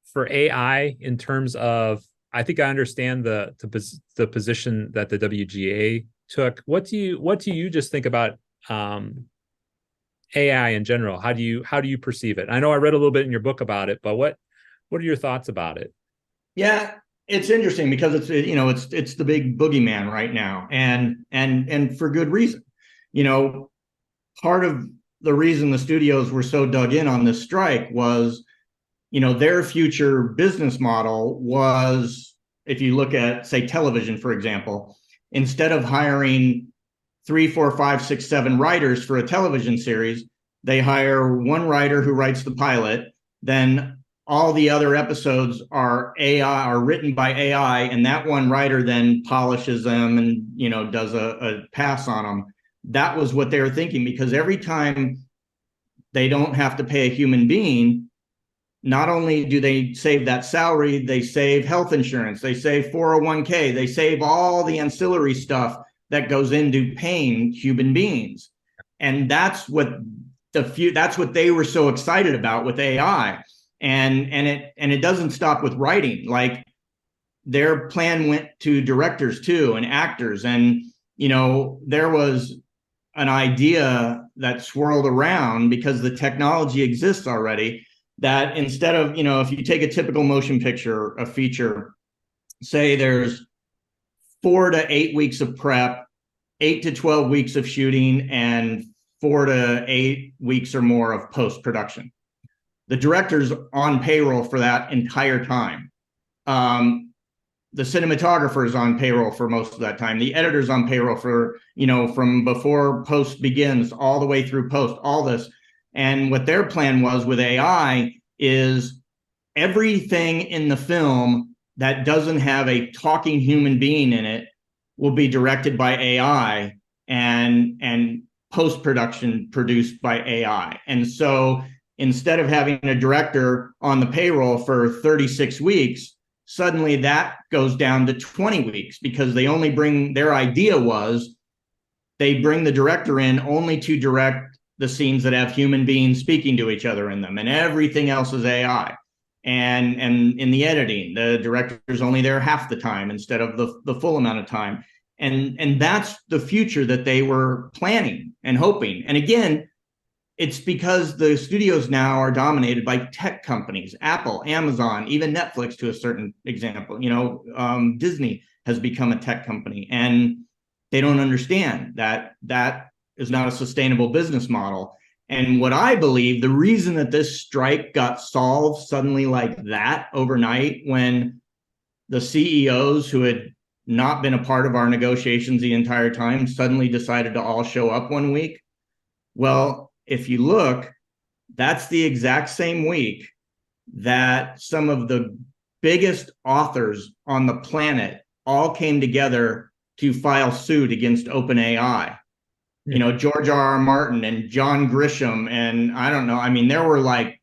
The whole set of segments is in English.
for AI in terms of, I think I understand the position that the WGA took. What do you just think about AI in general? How do you perceive it? I know I read a little bit in your book about it, but what are your thoughts about it? Yeah, it's interesting because it's the big boogeyman right now, and for good reason. You know, part of the reason the studios were so dug in on this strike was, their future business model was, if you look at, say, television, for example, instead of hiring three, four, five, six, seven writers for a television series, they hire one writer who writes the pilot. Then all the other episodes are AI, are written by AI, and that one writer then polishes them and does a pass on them. That was what they were thinking, because every time they don't have to pay a human being, not only do they save that salary, they save health insurance, they save 401k, they save all the ancillary stuff that goes into paying human beings. And that's what they were so excited about with AI. And it doesn't stop with writing. Like, their plan went to directors too, and actors. And there was an idea that swirled around, because the technology exists already, that instead of, if you take a typical motion picture, a feature, say there's 4 to 8 weeks of prep, 8 to 12 weeks of shooting, and 4 to 8 weeks or more of post-production. The director's on payroll for that entire time. The cinematographer is on payroll for most of that time. The editor's on payroll for, from before post begins all the way through post, all this. And what their plan was with AI is everything in the film that doesn't have a talking human being in it will be directed by AI and post-production produced by AI. And so instead of having a director on the payroll for 36 weeks, suddenly that goes down to 20 weeks, because their idea was they bring the director in only to direct the scenes that have human beings speaking to each other in them, and everything else is AI. And in the editing, the director's only there half the time instead of the full amount of time. And that's the future that they were planning and hoping. And again, it's because the studios now are dominated by tech companies, Apple, Amazon, even Netflix to a certain example. Disney has become a tech company, and they don't understand that is not a sustainable business model. And what I believe, the reason that this strike got solved suddenly like that overnight, when the CEOs who had not been a part of our negotiations the entire time suddenly decided to all show up one week. Well, if you look, that's the exact same week that some of the biggest authors on the planet all came together to file suit against OpenAI. George R.R. Martin and John Grisham, and I don't know. I mean, there were like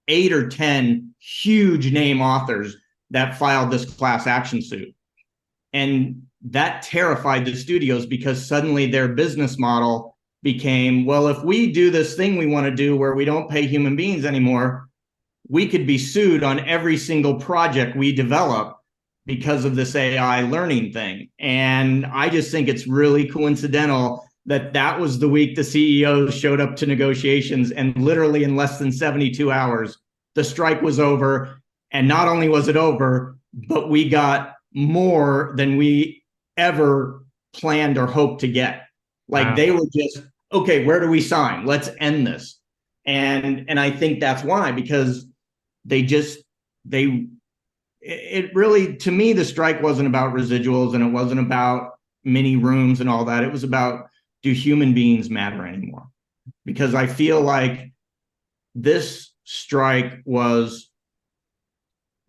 8 or 10 huge name authors that filed this class action suit. And that terrified the studios, because suddenly their business model became, well, if we do this thing we want to do where we don't pay human beings anymore, we could be sued on every single project we develop because of this AI learning thing. And I just think it's really coincidental that was the week the CEOs showed up to negotiations, and literally in less than 72 hours, the strike was over. And not only was it over, but we got more than we ever planned or hoped to get. Like, wow. They were just, okay, where do we sign? Let's end this. And I think that's why, because it really, to me, the strike wasn't about residuals, and it wasn't about mini rooms and all that. It was about, do human beings matter anymore? Because I feel like this strike was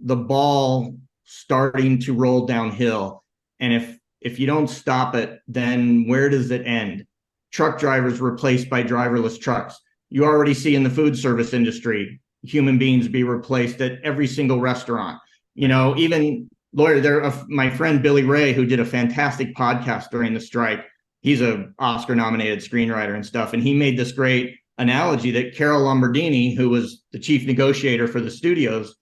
the ball starting to roll downhill. And if you don't stop it, then where does it end? Truck drivers replaced by driverless trucks. You already see in the food service industry, human beings be replaced at every single restaurant. Even my friend Billy Ray, who did a fantastic podcast during the strike, he's an Oscar-nominated screenwriter and stuff, and he made this great analogy that Carol Lombardini, who was the chief negotiator for the studios,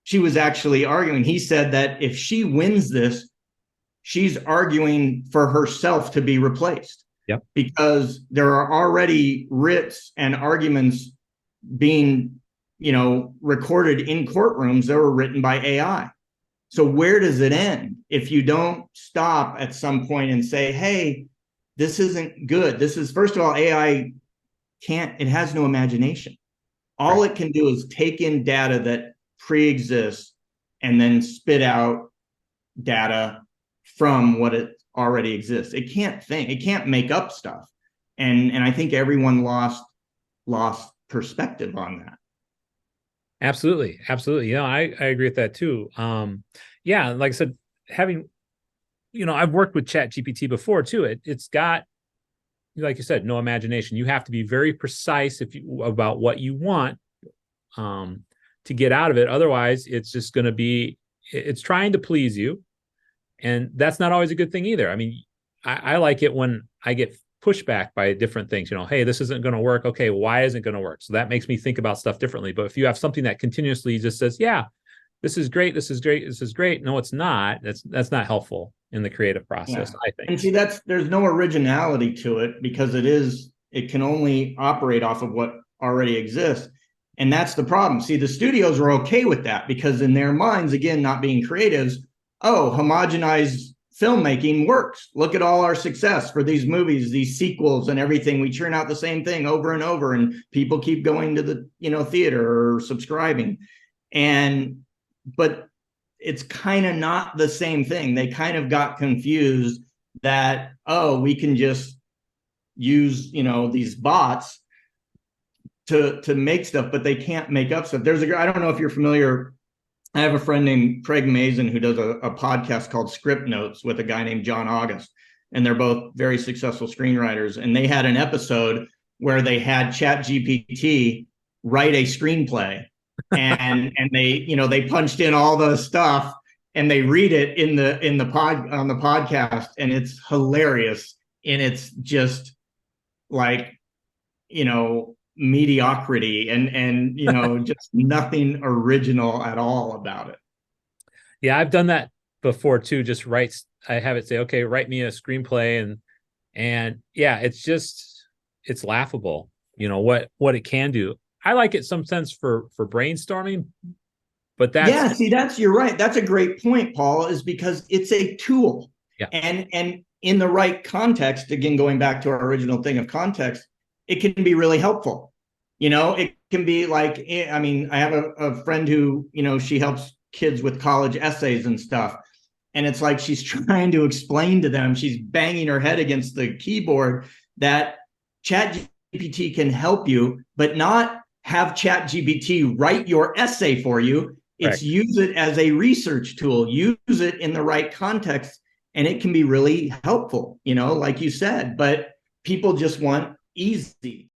she was actually arguing. He said that if she wins this, she's arguing for herself to be replaced. Yep. Because there are already writs and arguments being, recorded in courtrooms that were written by AI. So where does it end if you don't stop at some point and say, hey, this isn't good? This is, first of all, AI it has no imagination. All it can do is take in data that pre-exists and then spit out data from what it already exists. It can't think, it can't make up stuff. And I think everyone lost perspective on that. Absolutely. I agree with that too. Yeah, like I said, having, I've worked with Chat GPT before too. It's got, like you said, no imagination. You have to be very precise about what you want to get out of it. Otherwise, it's just going to be, it's trying to please you. And that's not always a good thing either. I mean, I like it when I get pushback by different things, hey, this isn't going to work. Okay, why isn't it going to work? So that makes me think about stuff differently. But if you have something that continuously just says, yeah, this is great, this is great, this is great. No, it's not. That's not helpful in the creative process, I think. And see, there's no originality to it because it can only operate off of what already exists. And that's the problem. See, the studios are okay with that because in their minds, again, not being creatives, homogenized filmmaking works. Look at all our success for these movies, these sequels and everything. We churn out the same thing over and over and people keep going to the, theater or subscribing. But it's kind of not the same thing. They kind of got confused that, we can just use, these bots to make stuff, but they can't make up stuff. There's I don't know if you're familiar. I have a friend named Craig Mazin who does a podcast called Script Notes with a guy named John August. And they're both very successful screenwriters. And they had an episode where they had Chat GPT write a screenplay. And they punched in all the stuff and they read it on the podcast. And it's hilarious. And it's just like, mediocrity and just nothing original at all about it. Yeah, I've done that before too. Just I have it say, okay, write me a screenplay, and yeah, it's laughable. What it can do. I like it some sense for brainstorming, but you're right. That's a great point, Paul, is because it's a tool. Yeah. And in the right context, again, going back to our original thing of context, it can be really helpful. It can be like, I have a friend who, she helps kids with college essays and stuff. And it's like she's trying to explain to them, she's banging her head against the keyboard that ChatGPT can help you, but not have ChatGPT write your essay for you. It's use it as a research tool, use it in the right context, and it can be really helpful, like you said, but people just want easy.